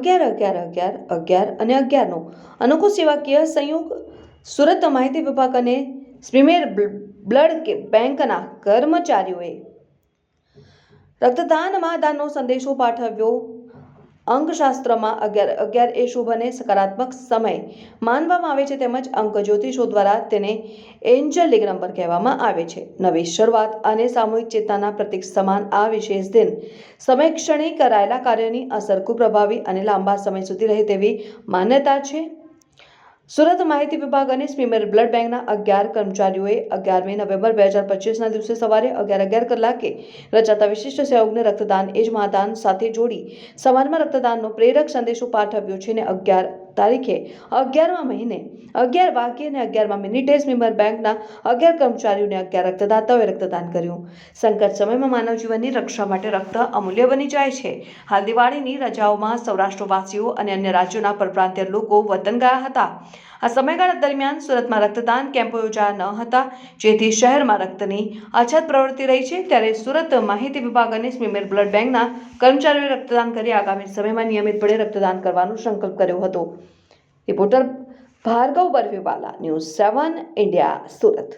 11 અને 11નો અનોખો સેવાકીય સંયોગ સુરત માહિતી વિભાગ અને સ્પ્રીમિયર બ્લડ બેંકના કર્મચારીઓએ રક્તદાનમાં દાનનો સંદેશો પાઠવ્યો। અંકશાસ્ત્રમાં 11 એ શુભ અને સકારાત્મક સમય માનવામાં આવે છે, તેમજ અંક જ્યોતિષો દ્વારા તેને એન્જલિક નંબર કહેવામાં આવે છે। નવી શરૂઆત અને સામૂહિક ચેતનાના પ્રતીક સમાન આ વિશેષ દિન સમય ક્ષણે કરાયેલા કાર્યની અસર ખૂબ પ્રભાવી અને લાંબા સમય સુધી રહે તેવી માન્યતા છે। સુરત માહિતી વિભાગ અને સ્પ્રીમિયર બ્લડ બેંકના 11 કર્મચારીઓએ 11મી નવેમ્બર 2025ના દિવસે સવારે 11:11 કલાકે રચાતા વિશિષ્ટ સહયોગને રક્તદાન એ જ મહાદાન સાથે જોડી સમાજમાં રક્તદાનનો પ્રેરક સંદેશો પાઠવ્યો છે અને 11 તારીખે 11મા મહિને 11 વાગ્યે અને 11મા મિનિટે સ્પ્રીમિયર બેંકના 11 કર્મચારીઓને 11 રક્તદાતાઓએ રક્તદાન કર્યું। સંકટ સમયમાં માનવ જીવનની રક્ષા માટે રક્ત અમૂલ્ય બની જાય છે। હાલ દિવાળીની રજાઓમાં સૌરાષ્ટ્રવાસીઓ અને અન્ય રાજ્યોના પરપ્રાંતીય લોકો વતન ગયા હતા। આ સમયગાળા દરમિયાન સુરતમાં રક્તદાન કેમ્પો યોજાયા ન હતા, જેથી શહેરમાં રક્તની અછત પ્રવર્તી રહી છે। ત્યારે સુરત માહિતી વિભાગ અને સ્પ્રીમિયર બ્લડ બેંકના કર્મચારીઓએ રક્તદાન કરી આગામી સમયમાં નિયમિતપણે રક્તદાન કરવાનો સંકલ્પ કર્યો હતો। Reporter Bhargav Barviwala, news 7 India, Surat.